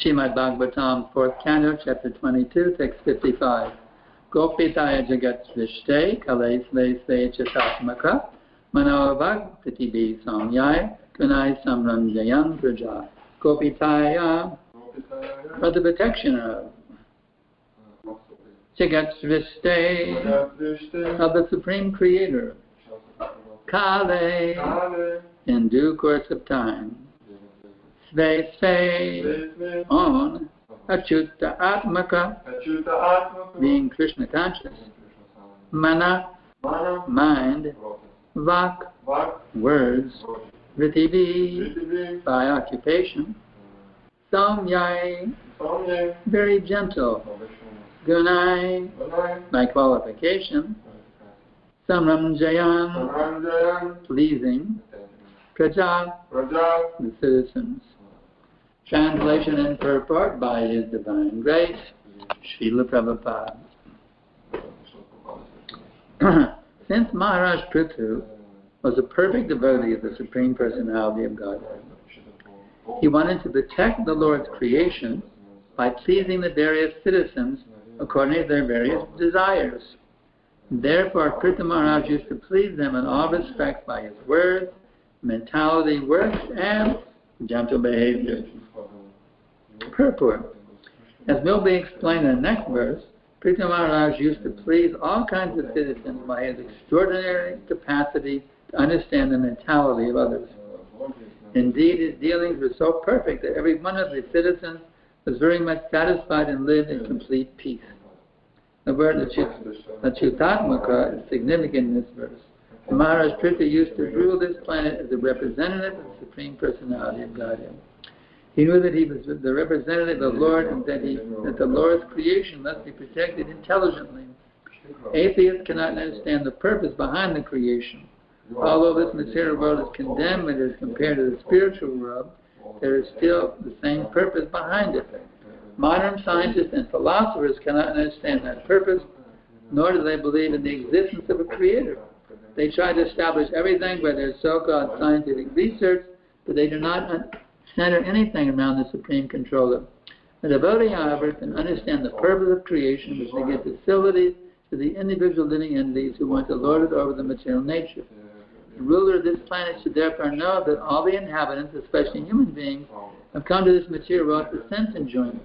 Srimad Bhagavatam, 4th Canto, Chapter 22, Text 55. Gopitaya Jagat Srishte, Kale Sve Sve Chatatmaka, Manavag Pritibhi Samyai, Kunai Samram Jayan Praja. Gopitaya, for the protection of Jagat Srishte, of the Supreme Creator, Kale, in due course of time, Sve Sve, on Achyuta Atmaka, being Krishna conscious, Mana, mind, Vak, words, Ritivi, by occupation, Samyai, very gentle, Gunai, by qualification, Samram Jayan, pleasing, Praja, the citizens. Translation and purport by His Divine Grace, Srila Prabhupada. Since Maharaj Prithu was a perfect devotee of the Supreme Personality of Godhead, he wanted to protect the Lord's creation by pleasing the various citizens according to their various desires. Therefore, Prithu Maharaj used to please them in all respects by his words, mentality, works, and gentle behavior. Purport. As will be explained in the next verse, Prithu Maharaj used to please all kinds of citizens by his extraordinary capacity to understand the mentality of others. Indeed, his dealings were so perfect that every one of the citizens was very much satisfied and lived in complete peace. The word Achyutatmaka is significant in this verse. Maharaj Prithu used to rule this planet as a representative of the Supreme Personality of Godhead. He knew that he was the representative of the Lord and that the Lord's creation must be protected intelligently. Atheists cannot understand the purpose behind the creation. Although this material world is condemned as compared to the spiritual world, there is still the same purpose behind it. Modern scientists and philosophers cannot understand that purpose, nor do they believe in the existence of a creator. They try to establish everything by their so-called scientific research, but they do not center anything around the Supreme Controller. The devotee, however, can understand the purpose of creation, which they give facilities to the individual living entities who want to lord it over the material nature. The ruler of this planet should therefore know that all the inhabitants, especially human beings, have come to this material world for sense enjoyment.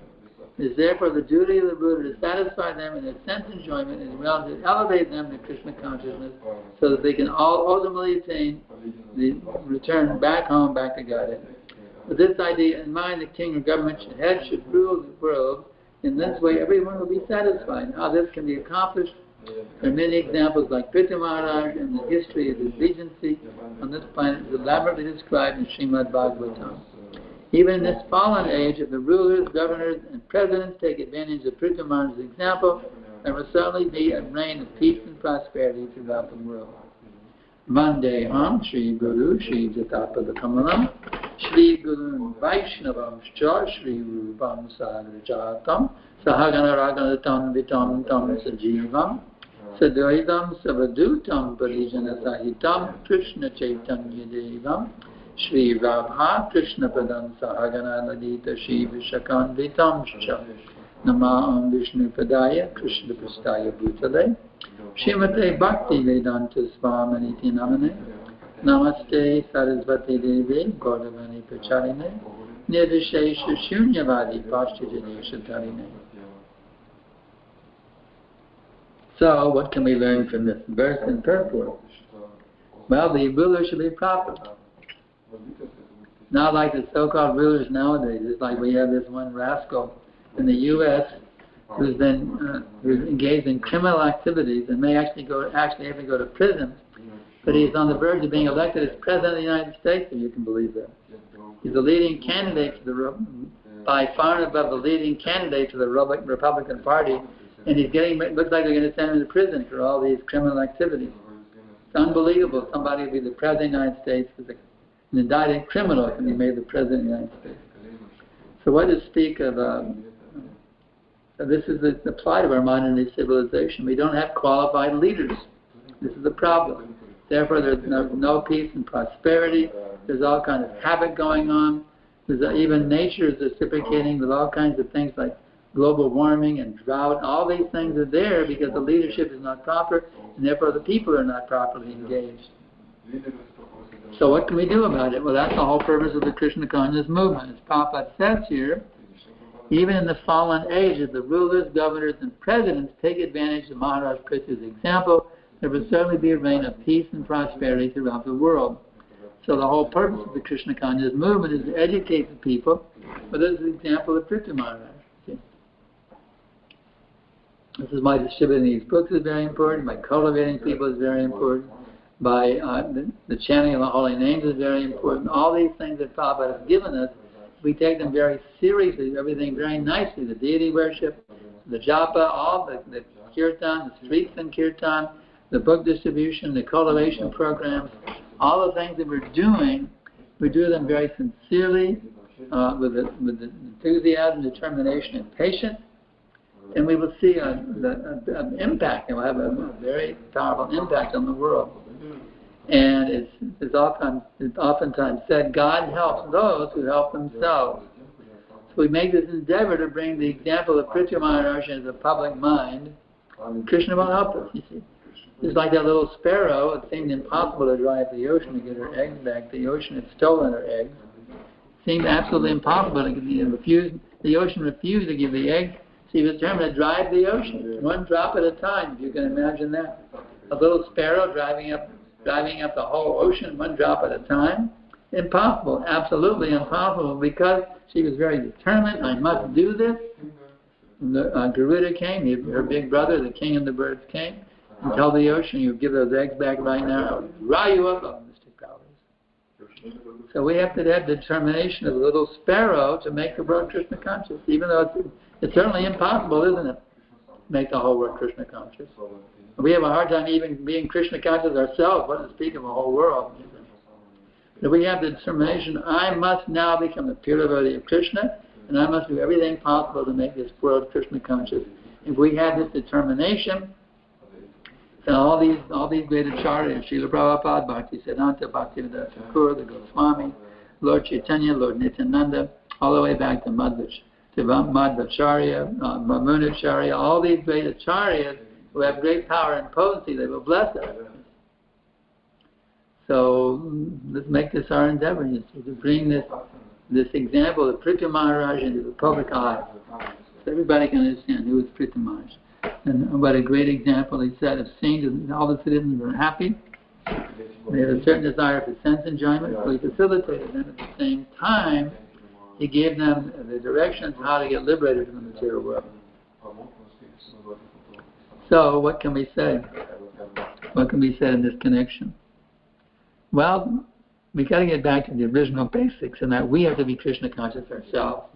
It is therefore the duty of the ruler to satisfy them in their sense enjoyment as well as to elevate them to Krishna consciousness so that they can all ultimately attain the return back home, back to Godhead. With this idea in mind, the king or government head should rule the world. In this way, everyone will be satisfied. How this can be accomplished, there are many examples like Prithu Maharaj, and the history of his regency on this planet is elaborately described in Srimad Bhagavatam. Even in this fallen age, if the rulers, governors, and presidents take advantage of Prithu Maharaj's example, there will certainly be a reign of peace and prosperity throughout the world. Vandeham Shri Guru Shri Jatapada Kamalam Shri Guru Vaishnavam Shri Rupam Sagrajatam Sahagana Raganatam Vitam Tam Sajivam Sadvaidam Savadutam Parijana Sahitam Krishna Chaitanya Devam Shri Radha Krishna Padam Sahagana Ladita Shri Vishakan Vitam Shcha Namaham Vishnu Padaya Krishna Prastaya Bhutale Srimate Bhakti Vedanta Svamaniti Namane Namaste Sarasvati Devi Gaudavani Pracharine Nirvishesha Shunyavadi Pashtajanesha Tarine. So, what can we learn from this verse and purport? Well, the ruler should be proper. Not like the so-called rulers nowadays. It's like we have this one rascal in the U.S. who's engaged in criminal activities and may actually have to go to prison, but he's on the verge of being elected as President of the United States, if you can believe that. He's the leading candidate by far and above the leading candidate to the Republican Party, and looks like they're going to send him to prison for all these criminal activities. It's unbelievable. Somebody will be the President of the United States, an indicted criminal can be made the President of the United States. So what to speak of... this is the plight of our modern-day civilization. We don't have qualified leaders. This is the problem. Therefore, there's no peace and prosperity. There's all kinds of havoc going on. Even nature is reciprocating with all kinds of things like global warming and drought. All these things are there because the leadership is not proper, and therefore the people are not properly engaged. So what can we do about it? Well, that's the whole purpose of the Krishna Conscious Movement. As Prabhupada says here, even in the fallen ages, the rulers, governors, and presidents take advantage of Maharaj Krishna's example. There will certainly be a reign of peace and prosperity throughout the world. So the whole purpose of the Krishna Conscious Movement is to educate the people. But this is an example of Prithvi Maharaj. This is why distributing these books is very important, by cultivating people is very important, by the chanting of the holy names is very important. All these things that Prabhupada has given us, we take them very seriously, everything very nicely, the deity worship, the japa, all the kirtan, the streets and kirtan, the book distribution, the cultivation programs, all the things that we're doing, we do them very sincerely, with enthusiasm, determination, and patience. And we will see an impact. It will have a very powerful impact on the world. And it's oftentimes said, God helps those who help themselves. So we make this endeavor to bring the example of Prithvi Maharaj into the public mind. Krishna will help us, you see. Just like that little sparrow, it seemed impossible to drive to the ocean to get her eggs back. The ocean had stolen her eggs. It seemed absolutely impossible to the ocean refused to give the eggs. She was determined to drive the ocean, one drop at a time, if you can imagine that. A little sparrow driving up the whole ocean, one drop at a time. Impossible, absolutely impossible, because she was very determined. I must do this. Garuda came, her big brother, the king of the birds, came and told the ocean, you give those eggs back right now, I'll dry you up on mystic powers. So we have to have determination of a little sparrow to make the world Krishna conscious, even though it's certainly impossible, isn't it, to make the whole world Krishna conscious. We have a hard time even being Krishna conscious ourselves, what to speak of a whole world. If we have the determination, I must now become the pure devotee of Krishna, and I must do everything possible to make this world Krishna conscious. If we have this determination, then all these great acharyas, Srila Prabhupada, Bhaktisiddhanta, Bhaktivedanta Thakur, the Goswami, Lord Chaitanya, Lord Nityananda, all the way back to Madhvacharya, Mamunacharya, all these great acharyas who have great power and potency, they will bless us. So let's make this our endeavor, you see, to bring this example of Prithvi Maharaj into the public eye, so everybody can understand who is Prithvi Maharaj. And what a great example he set of seeing that all the citizens were happy. They had a certain desire for sense enjoyment, so he facilitated them. At the same time, he gave them the directions how to get liberated from the material world. So what can we say? What can be said in this connection? Well, we got to get back to the original basics, and that we have to be Krishna conscious ourselves.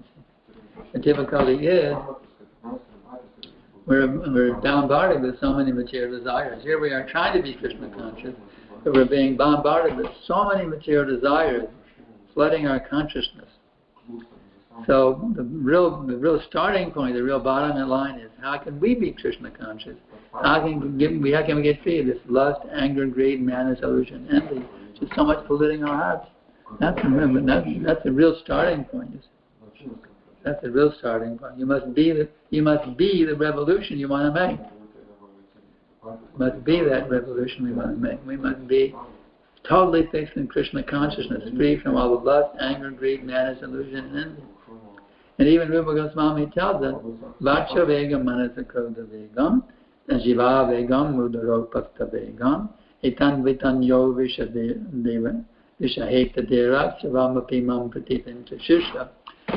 The difficulty is we're bombarded with so many material desires. Here we are trying to be Krishna conscious, but we're being bombarded with so many material desires, flooding our consciousness. So the real starting point, the real bottom line is, how can we be Krishna conscious? How can we get free of this lust, anger, greed, madness, illusion, envy, just so much polluting our hearts? That's the real starting point. That's the real starting point. You must be the revolution you want to make. You must be that revolution we want to make. We must be totally fixed in Krishna consciousness, free from all the lust, anger, greed, madness, illusion, and envy. And even Rupa Goswami tells us, Vacha vegam manasakroda vegam, jiva vegam mudaropasta vegam, etan vitanyo vishaheta dera, savamapi mam pratipinta shisha.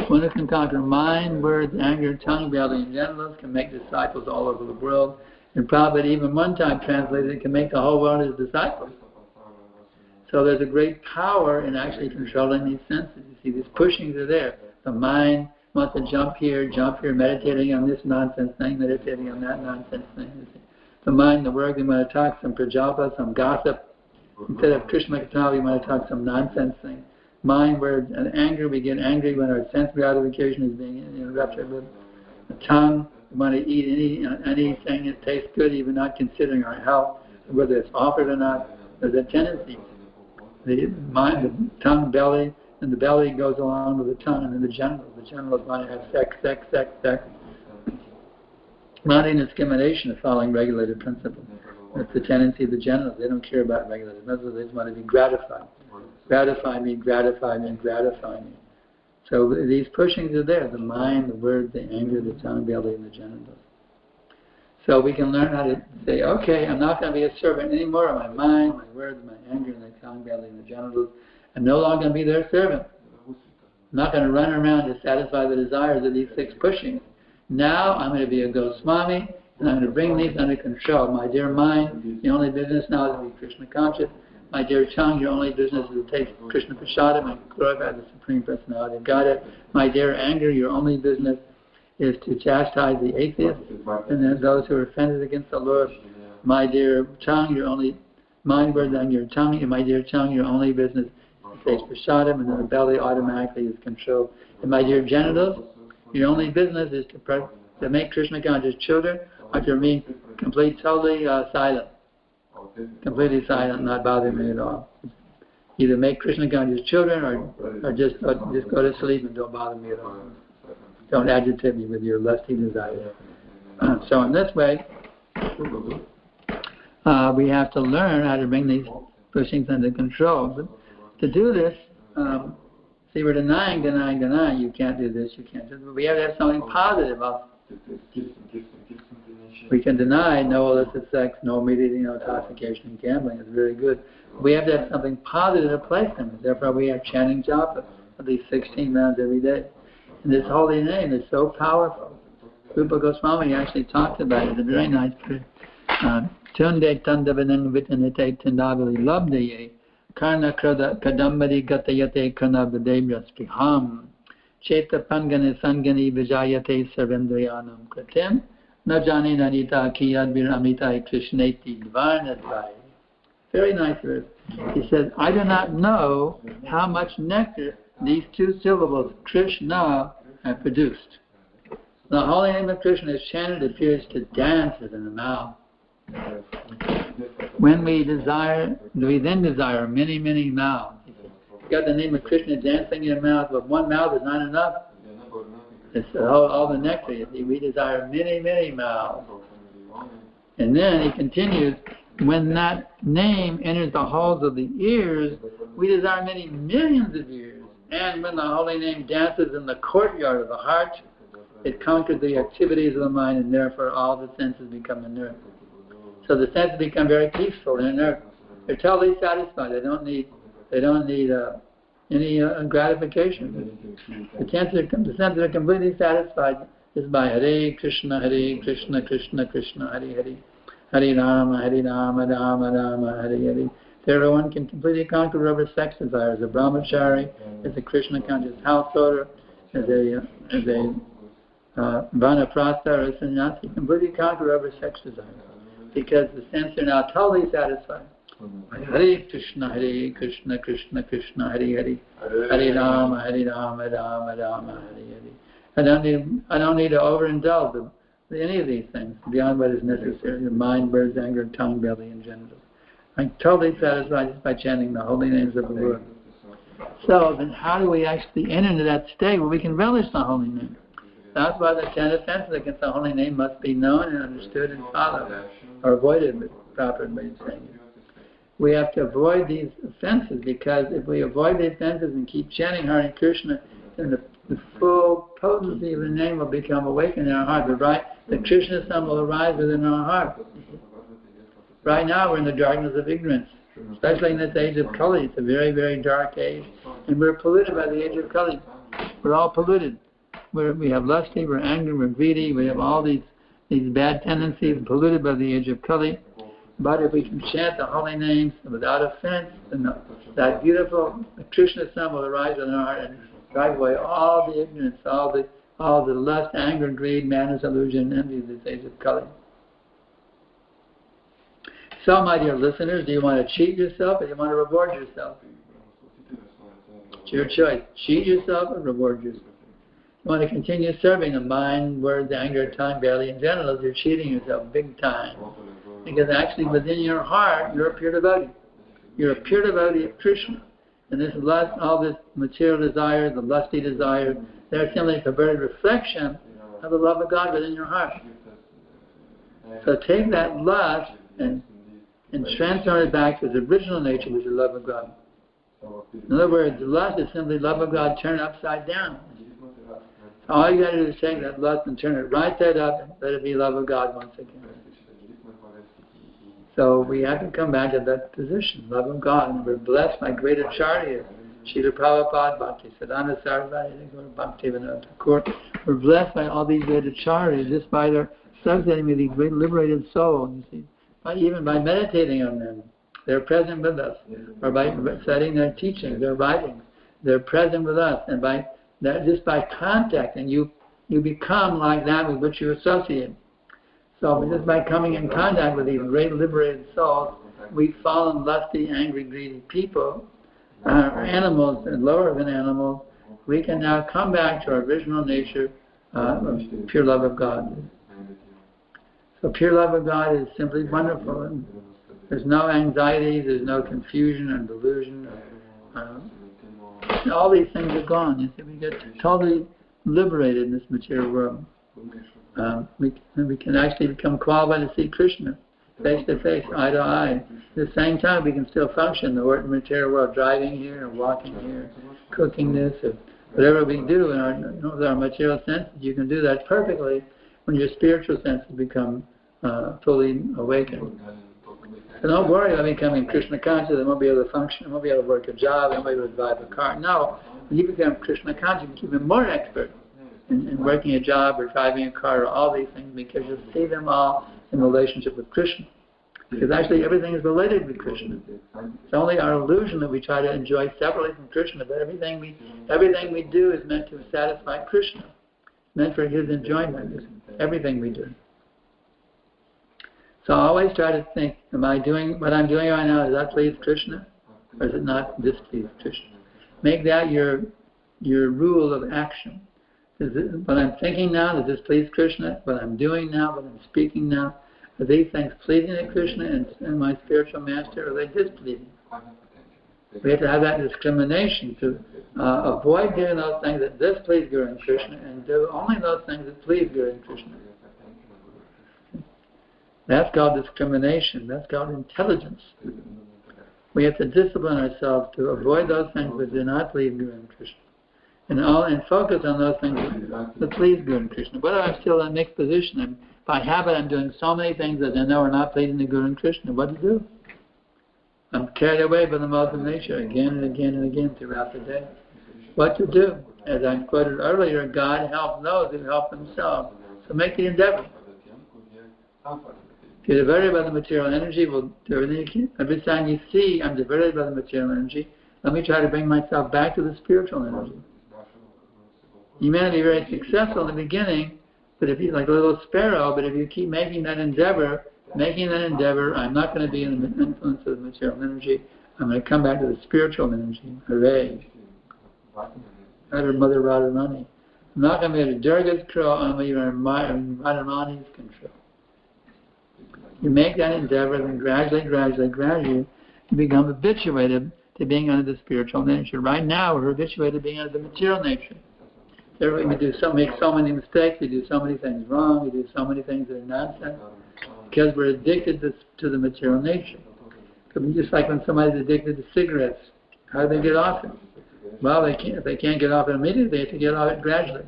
One who can conquer mind, words, anger, tongue, belly, and genitals, can make disciples all over the world. And Prabhupada even one time translated it, can make the whole world his disciples. So there's a great power in actually controlling these senses. You see, these pushings are there. The mind wants to jump here, meditating on this nonsense thing, meditating on that nonsense thing. You see. The mind, the work, they want to talk some prajapa, some gossip. Instead of Krishna Katha, we want to talk some nonsense thing. Mind, words, and anger, we get angry when our sense gratification is being interrupted with. The tongue, we want to eat anything that tastes good, even not considering our health, whether it's offered or not. There's a tendency. The mind, the tongue, belly, and the belly goes along with the tongue, and then the genitals. The genitals want to have sex, sex, sex, sex. Not in discrimination of following regulated principles. That's the tendency of the genitals. They don't care about regulated principles. They just want to be gratified. Gratify me, gratify me, gratify me. So these pushings are there, the mind, the word, the anger, the tongue, belly, and the genitals. So we can learn how to say, okay, I'm not going to be a servant anymore of my mind, my words, my anger, and the tongue, belly, and the genitals. I'm no longer going to be their servant. I'm not going to run around to satisfy the desires of these 6 pushings. Now I'm going to be a Goswami, and I'm going to bring these under control. My dear mind, the only business now is to be Krishna conscious. My dear tongue, your only business is to taste Krishna Prasadam and glorify the Supreme Personality of Godhead. My dear anger, your only business is to chastise the atheists and then those who are offended against the Lord. My dear tongue, your only mind, word, and your tongue, and my dear tongue, your only business is to taste Prasadam, and then the belly automatically is controlled. And my dear genitals, your only business is to make Krishna conscious children, or to remain totally silent. Completely silent, not bothering me at all. Either make Krishna conscious children, or just go to sleep and don't bother me at all. Don't agitate me with your lusty desires. So in this way, we have to learn how to bring these pushings under control. But to do this, see, we're denying. You can't do this, you can't do this. But we have to have something positive. We can deny no illicit sex, no immediate intoxication, and gambling. It's very good. We have to have something positive to place them. Therefore, we have chanting japa at least 16 rounds every day. And this holy name is so powerful. Rupa Goswami actually talked about it. It's a very nice prayer. Tunde tandavanang vitanite tindavali labdaye karna kadambari gatayate karnavadebra spriham cheta pangane sangani vijayate sarvendrayanam kratim najani nanita kiyadvir amritai krishneti dvarnadvai. Very nice verse. He says, I do not know how much nectar these 2 syllables, Krishna, have produced. The holy name of Krishna is chanted, appears to dance in the mouth. When we desire, we then desire many, many mouths. You've got the name of Krishna dancing in your mouth, but one mouth is not enough. It's all the nectar. We desire many, many mouths. And then he continues, when that name enters the halls of the ears, we desire many millions of ears. And when the holy name dances in the courtyard of the heart, it conquers the activities of the mind, and therefore all the senses become inert. So the senses become very peaceful and inert. They're totally satisfied. They don't need any gratification. The senses are completely satisfied just by Hare Krishna, Krishna Krishna, Hare Hare, Hare Rama, Rama Rama, Hare Hare. There one can completely conquer over sex desires. A brahmachari, as a Krishna conscious householder, as a vanaprastha or a sannyasi, completely conquer over sex desires, because the senses are now totally satisfied. Hare Krishna, Krishna Krishna, Hare Hare, Hare Rama, Rama Rama, Hare Hare. I don't need to overindulge in any of these things beyond what is necessary: the mind, words, anger, tongue, belly, and genitals. I'm totally satisfied just by chanting the holy names of the Lord. So then how do we actually enter into that state where we can relish the holy name? That's why the 10 offenses against the holy name must be known and understood and followed, or avoided with proper way of saying it. We have to avoid these offenses, because if we avoid the offenses and keep chanting Hare Krishna, then the full potency of the name will become awakened in our heart. The Krishna Sun will arise within our heart. Right now we're in the darkness of ignorance, especially in this age of Kali. It's a very, very dark age, and we're polluted by the age of Kali. We're all polluted. We have lusty, we're angry, we're greedy, we have all these bad tendencies polluted by the age of Kali. But if we can chant the holy names without offense, then that beautiful Krishna Sun will arise in our heart and drive away all the ignorance, all the lust, anger, greed, madness, illusion, and envy of this age of Kali. So, my dear listeners, do you want to cheat yourself or do you want to reward yourself? It's your choice. Cheat yourself or reward yourself. You want to continue serving the mind, words, anger, tongue, belly, and genitals, you're cheating yourself big time. Because actually within your heart, you're a pure devotee. You're a pure devotee of Krishna. And this lust, all this material desire, the lusty desire, they're simply a very reflection of the love of God within your heart. So take that lust and transform it back to its original nature, which is the love of God. In other words, lust is simply love of God turned upside down. So all you got to do is take that lust and turn it right side up and let it be love of God once again. So we have to come back to that position, love of God. And we're blessed by great acharyas, Srila Prabhupada, Bhakti Siddhanta Sarasvati, Bhakti Vinod Thakur. We're blessed by all these great acharyas just by their associating with these great liberated souls, you see. Even by meditating on them, they're present with us. Or by studying their teachings, their writings, they're present with us. And by that, just by contacting, you become like that with which you associate. So just by coming in contact with these great liberated souls, we fallen lusty, angry, greedy people, animals and lower than animals, we can now come back to our original nature of pure love of God. So pure love of God is simply wonderful. And there's no anxiety, there's no confusion or delusion. All these things are gone. You see, we get totally liberated in this material world. We can actually become qualified to see Krishna face to face, eye to eye. At the same time, we can still function in the ordinary material world, driving here, or walking here, cooking this, or whatever we do with our material senses. You can do that perfectly when your spiritual senses become fully awakened. So don't worry about becoming Krishna conscious. I won't be able to function. I won't be able to work a job. I won't be able to drive a car. No, when you become Krishna conscious, you become more expert in working a job or driving a car or all these things, because you'll see them all in relationship with Krishna. Because actually everything is related with Krishna. It's only our illusion that we try to enjoy separately from Krishna, but everything we do is meant to satisfy Krishna. It's meant for His enjoyment, everything we do. So I always try to think, am I doing what I'm doing right now, does that please Krishna? Or does it not displease Krishna? Make that your rule of action. What I'm thinking now, does this please Krishna? What I'm doing now, what I'm speaking now, are these things pleasing to Krishna and my spiritual master, or are they displeasing? We have to have that discrimination to avoid doing those things that displease Guru and Krishna, and do only those things that please Guru and Krishna. That's called discrimination. That's called intelligence. We have to discipline ourselves to avoid those things that do not please Guru and Krishna. And focus on those things that please Guru and Krishna. But I'm still in a mixed position. And by habit, I'm doing so many things that I know are not pleasing to Guru and Krishna. What to do? I'm carried away by the modes of nature again and again and again throughout the day. What to do? As I quoted earlier, God helps those who help themselves. So make the endeavor. If you're diverted by the material energy, well, do everything you can. Every time you see I'm diverted by the material energy, let me try to bring myself back to the spiritual energy. You may not be very successful in the beginning, but if you're like a little sparrow, but if you keep making that endeavor, I'm not going to be in the influence of the material energy. I'm going to come back to the spiritual energy. Hooray. Mother Radharani. I'm not going to be under Durga's control, I'm going to be under Radharani's control. You make that endeavor, then gradually, you become habituated to being under the spiritual nature. Right now, we're habituated to being under the material nature. We make so many mistakes, we do so many things wrong, we do so many things that are nonsense, because we're addicted to the material nature. Just like when somebody's addicted to cigarettes, how do they get off it? Well, if they can't get off it immediately, they have to get off it gradually.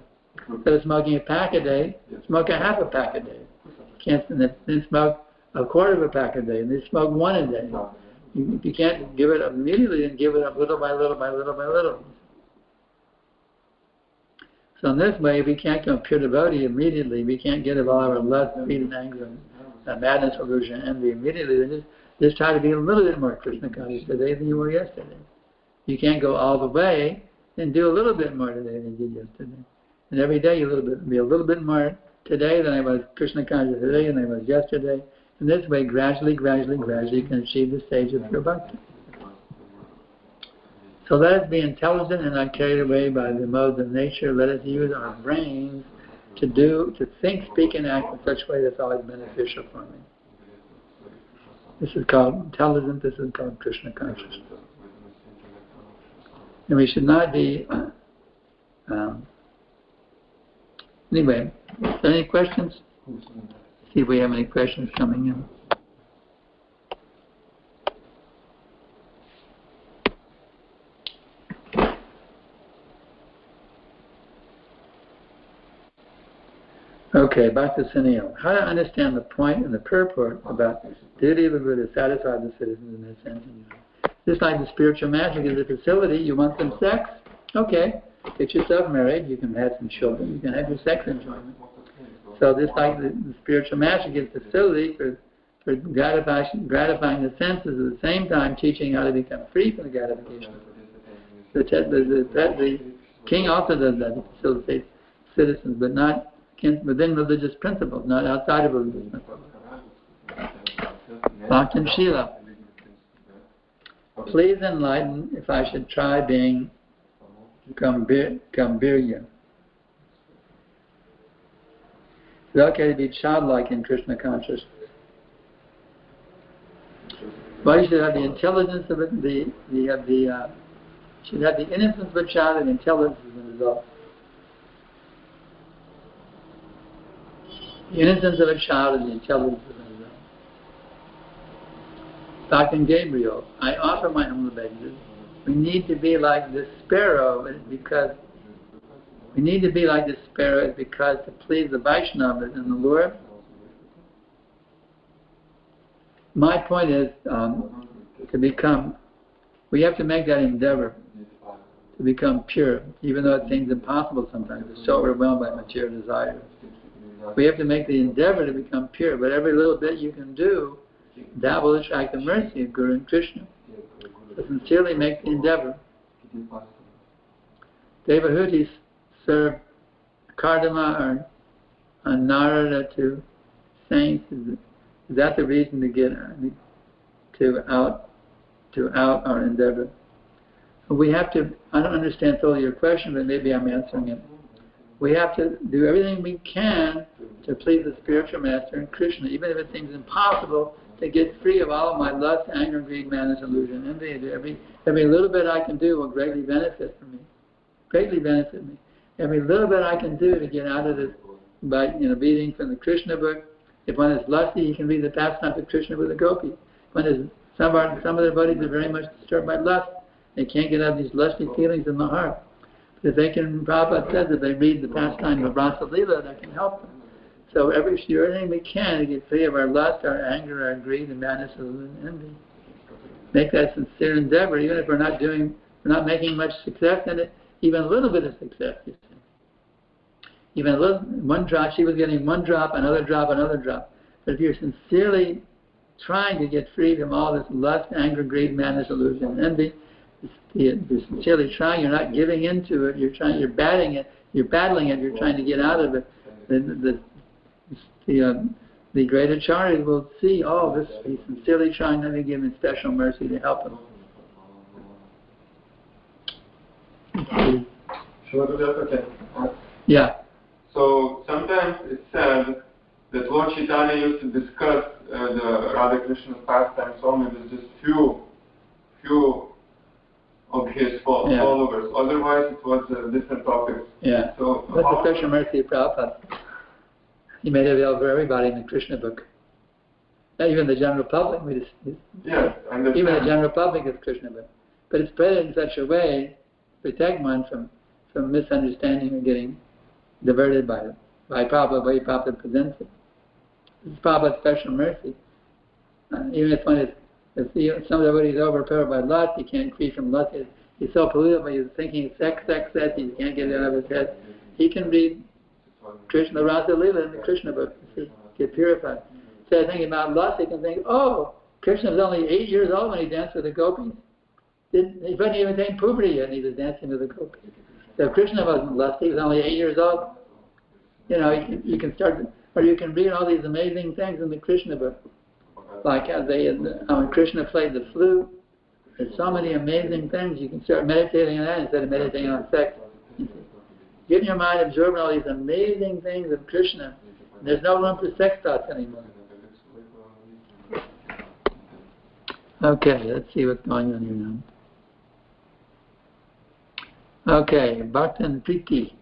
Instead of smoking a pack a day, smoke a half a pack a day. They smoke a quarter of a pack a day, and they smoke one a day. You can't give it up immediately, and give it up little by little by little by little. So in this way, we can't become pure devotee immediately. We can't get of all our lust, greed, and anger, and madness, illusion, envy immediately. Then just try to be a little bit more Krishna conscious today than you were yesterday. You can't go all the way, then do a little bit more today than you did yesterday. And every day, be a little bit more today than I was Krishna conscious today than I was yesterday. And this way, gradually, you can achieve the stage of pure bhakti. So let us be intelligent and not carried away by the modes of nature. Let us use our brains to think, speak, and act in such a way that's always beneficial for me. This is called intelligence. This is called Krishna consciousness. And we should not be... anyway, are there any questions? See if we have any questions coming in. Okay, back to Sunil. How to understand the point and the purport about duty of the Buddha to satisfy the citizens in their sense. Just like the spiritual magic is a facility, you want some sex? Okay, get yourself married, you can have some children, you can have your sex enjoyment. So just like the spiritual magic is a facility for gratifying the senses, at the same time teaching how to become free from the gratification. The king also does that, to facilitate citizens, but not within religious principles, not outside of religious principles. Bhakti and Shila. Please enlighten if I should try being Gambhirya. Is it okay to be childlike in Krishna consciousness? Well, you should have the intelligence of it, should have the innocence of a child and intelligence as a result. The innocence of a child and the intelligence of a result. Dr. Gabriel, I offer my humble obeisances. We need to be like this sparrow because to please the Vaishnavas and the Lord. My point is we have to make that endeavor to become pure, even though it seems impossible sometimes. We're so overwhelmed by material desires. We have to make the endeavor to become pure, but every little bit you can do, that will attract the mercy of Guru and Krishna. So sincerely make the endeavor. Devahuti served Kardama or Narada to saints. Is that the reason to get out our endeavor? We have to. I don't understand fully your question, but maybe I'm answering it. We have to do everything we can to please the spiritual master and Krishna, even if it seems impossible to get free of all of my lust, anger, greed, malice, illusion, envy. Every little bit I can do will greatly benefit me. Every little bit I can do to get out of this by reading from the Krishna book. If one is lusty, he can read the pastimes of Krishna with a gopi. Some of their buddies are very much disturbed by lust. They can't get out of these lusty feelings in the heart. But if they can, Prabhupada says, if they read the pastime of Rasa Lila, that can help them. So everything we can to get free of our lust, our anger, our greed, and madness, and envy. Make that sincere endeavor, even if we're not making much success in it, even a little bit of success, you see. Even a little, one drop, she was getting one drop, another drop, another drop. But if you're sincerely trying to get free from all this lust, anger, greed, madness, illusion, and envy, you're sincerely trying, you're not giving into it, you're battling it, you're trying to get out of it. The great Acharyas will see, he's sincerely trying, let me give him special mercy to help him. Yeah. So sometimes it's said that Lord Chaitanya used to discuss the Radha Krishna pastimes only with just few of his followers. Otherwise, it was different topics. Yeah. So that's the special mercy of Prabhupada. He made it available for everybody in the Krishna book. Not even the general public. Yes, I understand. Even the general public is Krishna book. But it's spread in such a way to protect one from misunderstanding or getting diverted by it. By Prabhupada, the way Prabhupada presents it. This is Prabhupada's special mercy. Even if somebody's overpowered by lust, he can't free from lust. He's so polluted by he's thinking sex, he can't get it out of his head. He can read Krishna Rasa Lila in the Krishna book, get purified. Instead of thinking about lust, he can think, Krishna was only 8 years old when he danced with the gopis. He wasn't even attained puberty yet, and he was dancing with the gopis. So if Krishna wasn't lusty, he was only 8 years old. You can start, or you can read all these amazing things in the Krishna book, like how when Krishna played the flute. There's so many amazing things. You can start meditating on that instead of meditating on sex. Get in your mind absorbing all these amazing things of Krishna. There's no room for sex thoughts anymore. Okay, let's see what's going on here now. Okay, Bhaktan Priti.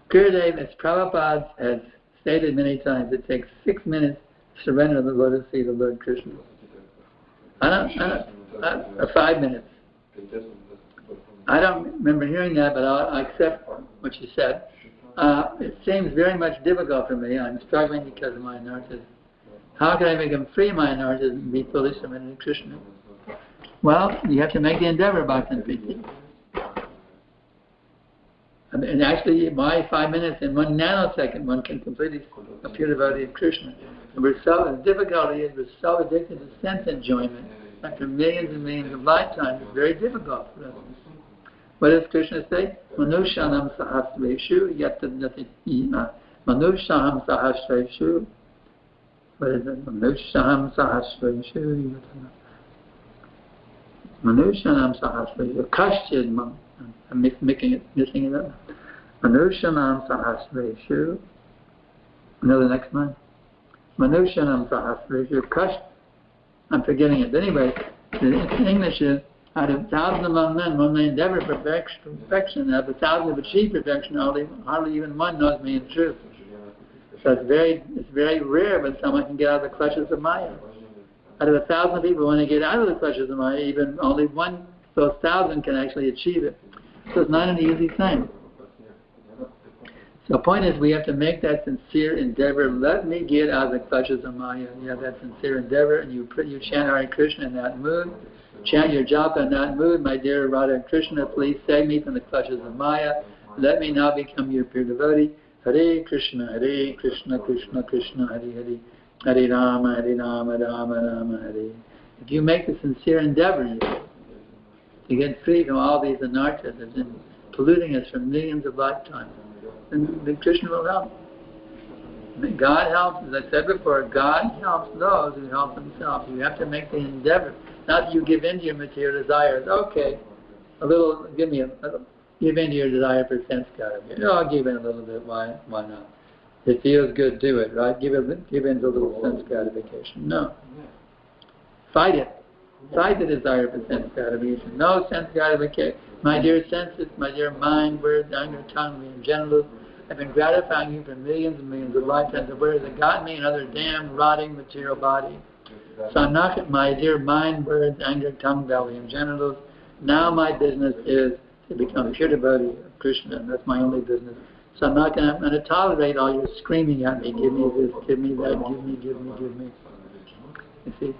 Gurudev, as Prabhupada has stated many times, it takes 6 minutes to surrender the lotus feet of Lord Krishna. 5 minutes. I don't remember hearing that, but I'll accept what you said. It seems very much difficult for me. I'm struggling because of my anarthas. How can I make them free of my anarthas and be fully submitted to Krishna? Well, you have to make the endeavor, Bhaktan Priti. And actually, by 5 minutes, in 1 nanosecond, one can completely appear devotee of Krishna. And the difficulty is we're so addicted to sense enjoyment after millions and millions of lifetimes. It's very difficult for us. What does Krishna say? Manushanam sahasreshu yatadati Manushanam sahasreshu. What is it? Manushanam sahasreshu Manushanam sahasreshu Kashchid. I'm missing it up. Manushanam sahasreshu. Know the next line? Manushanam sahasreshu Kash. I'm forgetting it. But anyway, in English is, out of 1,000 among men, one may endeavor perfection. Out of 1,000 have achieved perfection, hardly even one knows me in truth. So it's very rare when someone can get out of the clutches of Maya. Out of 1,000 people, when they get out of the clutches of Maya, even only one of those 1,000 can actually achieve it. So it's not an easy thing. So the point is, we have to make that sincere endeavor. Let me get out of the clutches of Maya. You have that sincere endeavor, and you chant Hare Krishna in that mood. Chant your japa in that mood. My dear Radha and Krishna, please save me from the clutches of Maya. Let me now become your pure devotee. Hare Krishna, Krishna Krishna, Hare Hare, Hare Rama, Rama Rama, Hare. If you make the sincere endeavor to get free from all these anarthas that have been polluting us for millions of lifetimes, then Krishna will help. God helps, as I said before, God helps those who help themselves. You have to make the endeavor. Not that you give in to your material desires. Okay, give in to your desire for sense gratification. I'll give in a little bit. Why not? It feels good, do it, right? Give in to a little sense gratification. No. Fight it. Fight the desire for sense gratification. No sense gratification. My dear senses, my dear mind, words, anger, tongue, and genitals, I've been gratifying you for millions and millions of lifetimes. The words that got me another damn rotting material body. So I'm not, my dear mind, words, anger, tongue, belly, and genitals. Now my business is to become pure devotee of Krishna, and that's my only business. So I'm not going to tolerate all your screaming at me. Give me this, give me that, give me. You see,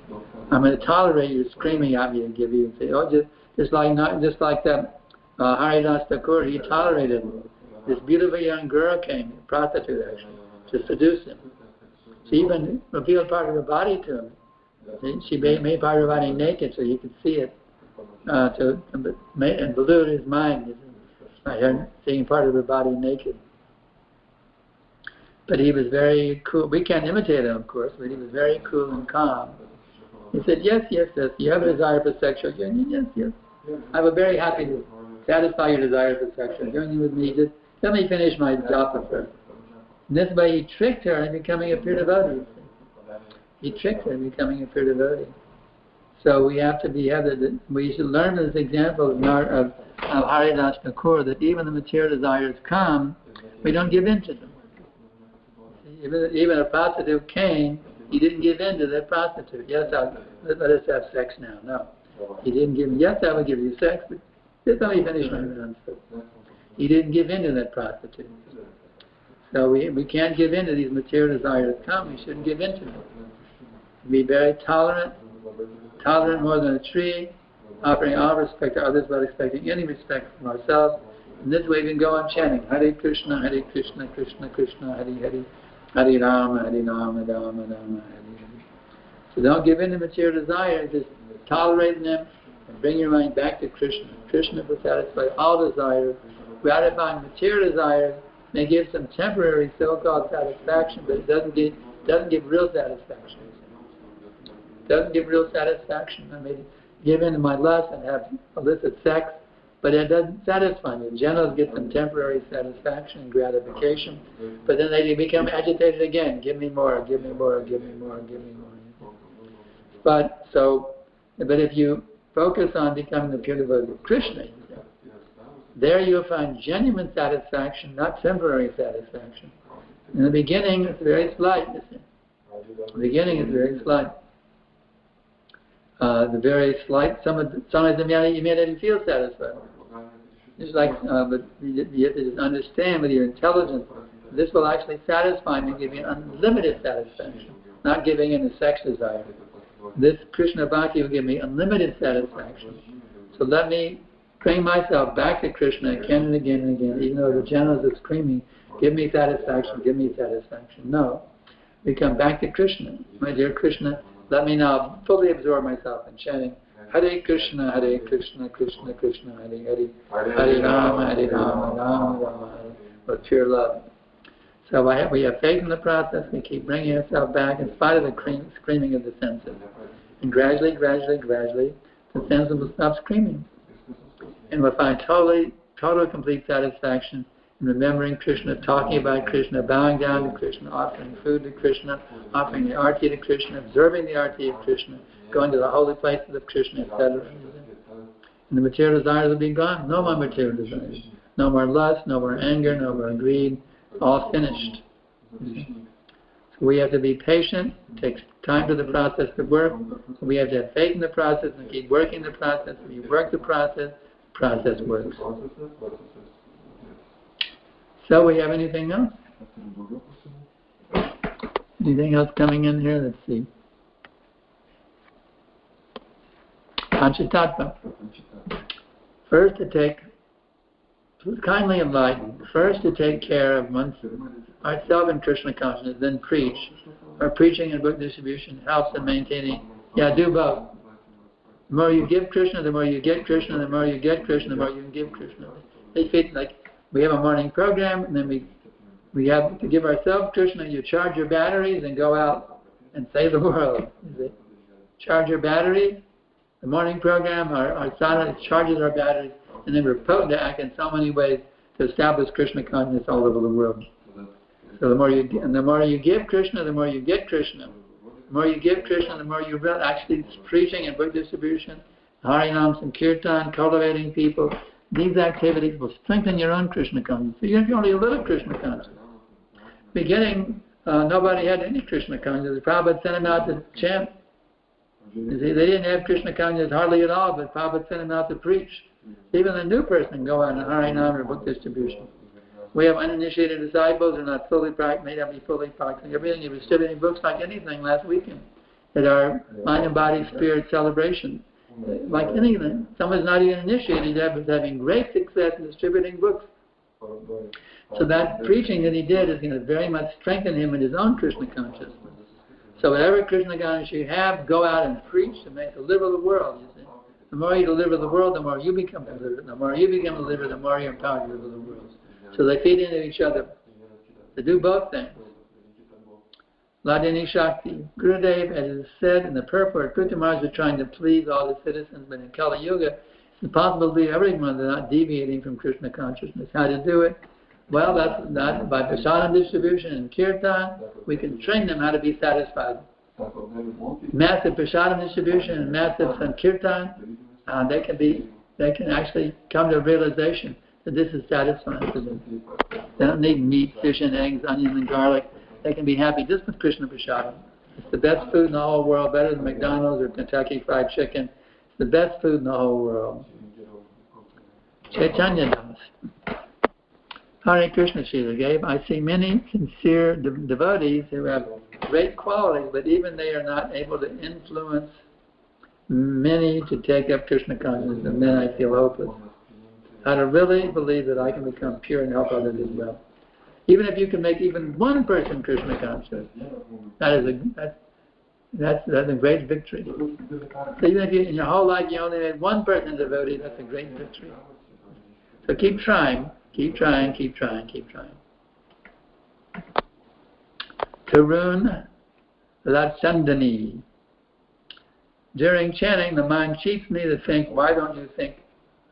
I'm going to tolerate your screaming at me and give you and say, oh, just like that Haridas Thakur, he tolerated this beautiful young girl came, a prostitute actually, to seduce him. She even revealed part of her body to him. She made part of her body naked so he could see it, and blew his mind by her seeing part of her body naked. But he was very cool. We can't imitate him, of course, but he was very cool and calm. He said, yes, you have a desire for sexual union, yes. I was very happy to satisfy your desire for sexual union with me. Just let me finish my job with her. And this way he tricked her into becoming a pure devotee. He tricked her into becoming a pure devotee. So we have to we should learn this example of Haridas Thakur, that even the material desires come, we don't give in to them. Even a prostitute came, he didn't give in to that prostitute. Yes, let us have sex now. No. He didn't give in. Yes, I will give you sex, but just let me finish my answer. He didn't give in to that prostitute. So we can't give in to these material desires that come. We shouldn't give in to them. Be very tolerant more than a tree, offering all respect to others without expecting any respect from ourselves. And this way we can go on chanting Hare Krishna, Krishna Krishna, Hare Hare, Hare Rama, Rama Rama, Hare. So don't give in to material desires, just tolerate them and bring your mind back to Krishna. Krishna will satisfy all desires. Gratifying material desires may give some temporary so-called satisfaction, but it doesn't give real satisfaction. It doesn't give real satisfaction. I may give in to my lust and have illicit sex, but it doesn't satisfy me. Generals get some temporary satisfaction and gratification, but then they become agitated again. Give me more, give me more, give me more, give me more. But if you focus on becoming the pure devotee of Krishna, There you'll find genuine satisfaction, not temporary satisfaction. In the beginning, it's very slight, you see. The beginning is very slight. The very slight, sometimes you may not even feel satisfied. It's like, but you have to understand with your intelligence, this will actually satisfy me and give you unlimited satisfaction, not giving in a sex desire. This Krishna Bhakti will give me unlimited satisfaction. So let me bring myself back to Krishna again and again and again, even though the jhanas are screaming, give me satisfaction, give me satisfaction. No. We come back to Krishna. My dear Krishna, let me now fully absorb myself in chanting Hare Krishna, Krishna Krishna, Hare Hare, Hare Rama, Rama Rama, Hare, with pure love. So we have faith in the process. We keep bringing ourselves back in spite of the screaming of the senses. And gradually, the senses will stop screaming. And we'll find total complete satisfaction in remembering Krishna, talking about Krishna, bowing down to Krishna, offering food to Krishna, offering the arti to Krishna, observing the arti of Krishna, going to the holy places of Krishna, etc. And the material desires will be gone. No more material desires. No more lust, no more anger, no more greed. All finished. So we have to be patient. It takes time for the process to work. So we have to have faith in the process and keep working the process. If you work the process works. So we have anything else? Anything else coming in here? Let's see. Panchatattva. First to take, kindly enlightened, first to take care of ourselves in Krishna consciousness, then preach. Our preaching and book distribution helps in maintaining, do both. The more you give Krishna, the more you get Krishna, the more you get Krishna, the more you can give Krishna. They feel like we have a morning program, and then we have to give ourselves Krishna. You charge your batteries and go out and save the world. Charge your batteries. The morning program, our sadhana charges our batteries, and then we're potent to act in so many ways to establish Krishna consciousness all over the world. So the more you give Krishna, the more you get Krishna. The more you give Krishna, the more you actually preaching and book distribution, Harinam, Sankirtan, cultivating people. These activities will strengthen your own Krishna consciousness. So you have only a little Krishna consciousness. Beginning, nobody had any Krishna consciousness. Prabhupada sent them out to chant. You see, they didn't have Krishna consciousness hardly at all, but Prabhupada sent them out to preach. Even the new person can go out in Harinam or book distribution. We have uninitiated disciples who are not fully may not be fully practicing everything. He was distributing books like anything last weekend at our Mind and Body Spirit celebration. Like anything. Someone's not even initiated yet, but having great success in distributing books. So that preaching that he did is going to very much strengthen him in his own Krishna consciousness. So whatever Krishna consciousness you have, go out and preach to deliver the world, you see. The more you deliver the world, the more you become delivered. The more you become delivered, the more you're empowered to deliver the world. So they feed into each other. They do both things. Ladini Shakti. Gurudev, as is said in the purport, Krishna Maharaj was trying to please all the citizens, but in Kali Yuga, it's impossible to please everyone without deviating from Krishna consciousness. How to do it? Well, that's by prasadam distribution and kirtan. We can train them how to be satisfied. Massive prasadam distribution and massive sankirtan, they can actually come to a realization that this is satisfying for them. They don't need meat, fish and eggs, onions and garlic. They can be happy just with Krishna prasadam. It's the best food in the whole world, better than McDonald's or Kentucky Fried Chicken. It's the best food in the whole world. Chaitanya Das. Hare Krishna Srila gave. I see many sincere devotees who have great qualities, but even they are not able to influence many to take up Krishna consciousness, and then I feel hopeless. How to really believe that I can become pure and help others as well. Even if you can make even one person Krishna conscious, that's a great victory. So even if in your whole life you only made one person devotee, that's a great victory. So keep trying. Keep trying. Tarun Lachandani. During chanting, the mind cheats me to think, why don't you think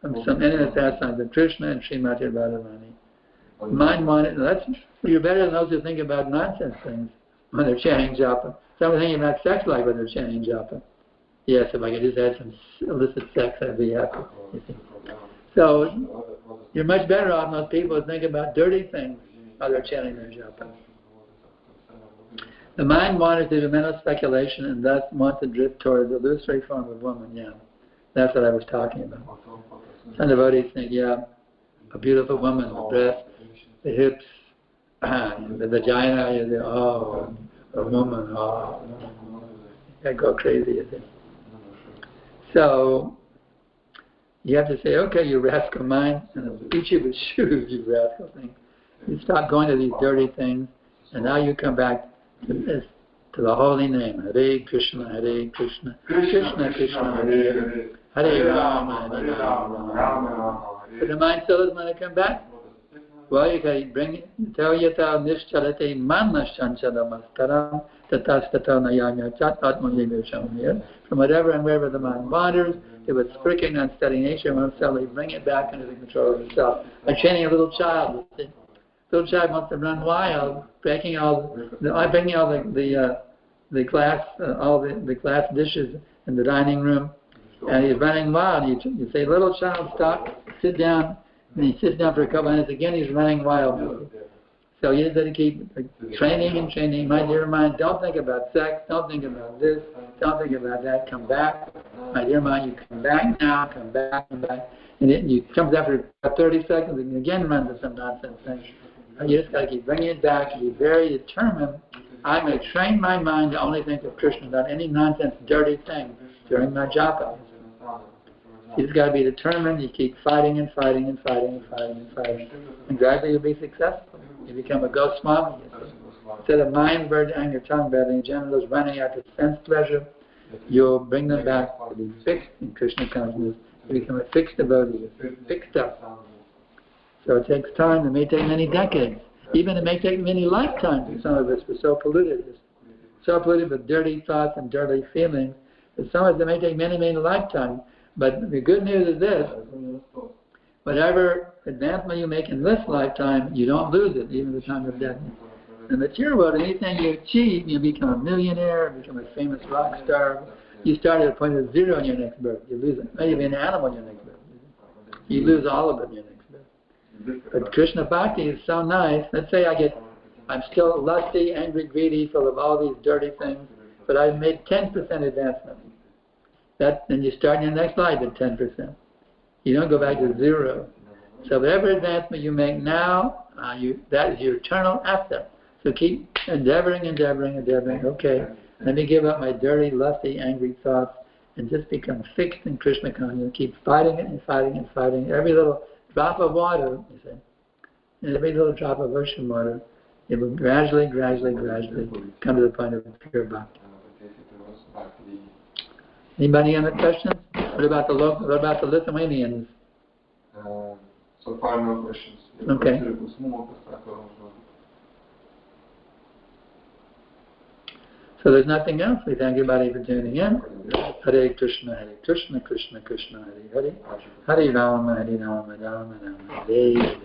of some endless pastimes of Krishna and Srimati Radharani? Mind wanted, you're better than those who think about nonsense things when they're chanting japa. Some are thinking about sex life when they're chanting japa. Yes, if I could just have some illicit sex, I'd be happy. So you're much better off, most people, who think about dirty things while they're chanting their japa. The mind wanders into mental speculation and thus wants to drift toward the illusory form of woman, yeah. That's what I was talking about. Some devotees think, yeah, a beautiful woman, the breast, the hips, the vagina, you say, oh, a woman, oh. I go crazy at it. So, you have to say, okay, you rascal mind, and I'll beat you with shoes, you rascal thing. You stop going to these dirty things, and now you come back to this, to the holy name, Hare Krishna, Hare Krishna, Krishna Krishna, Hare Hare, Hare Rama, Hare Rama. But the mind still doesn't want to come back. Well, you can bring it. Tell yata nischalate manna shanchadamastaram tatastato nayanya chat atmanyamirashamir. From whatever and wherever the mind wanders, if it's freaking unsteady nature, one suddenly bring it back under the control of itself. Like training a little child. The little child wants to run wild, breaking all the glass dishes in the dining room, and he's running wild. You say, little child, stop, sit down. And he sits down for a couple of minutes again, he's running wild. So you got to keep training and training. My dear mind, don't think about sex, don't think about this, don't think about that, come back. My dear mind, you come back now, come back. And you comes after 30 seconds and again runs into some nonsense thing. You just got to keep bringing it back and be very determined. I'm going to train my mind to only think of Krishna, not any nonsense, dirty thing during my japa. You just got to be determined. You keep fighting and fighting and fighting and fighting and fighting. And gradually you'll be successful. You become a Goswami. Instead of mind burning your tongue burning, genitals running after sense pleasure, you'll bring them back to be fixed in Krishna consciousness. You become a fixed devotee, fixed up. So it takes time. It may take many decades. Even it may take many lifetimes for some of us. We're so polluted. So polluted with dirty thoughts and dirty feelings. That some of us, it may take many, many lifetimes. But the good news is this, whatever advancement you make in this lifetime, you don't lose it, even at the time of death. In the material world, anything you achieve, you become a millionaire, become a famous rock star. You start at a point of zero in your next birth. You lose it. Maybe an animal in your next birth. You lose all of it in your next birth. But Krishna Bhakti is so nice. Let's say I'm still lusty, angry, greedy, full of all these dirty things, but I've made 10% advancement. Then you start in your next life at 10%. You don't go back to zero. So whatever advancement you make now, that is your eternal asset. So keep endeavoring. Okay, let me give up my dirty, lusty, angry thoughts and just become fixed in Krishna consciousness. Keep fighting it and fighting and fighting. Every little drop of water, you say, and every little drop of ocean water, it will gradually come to the point of pure bhakti. Anybody have any questions? What about the Lithuanians? So far, no questions. Okay. So there's nothing else. We thank everybody for tuning in. Hare Krishna, Krishna Krishna, Hare Hare. Hare Rama, Rama Rama, Hare Hare.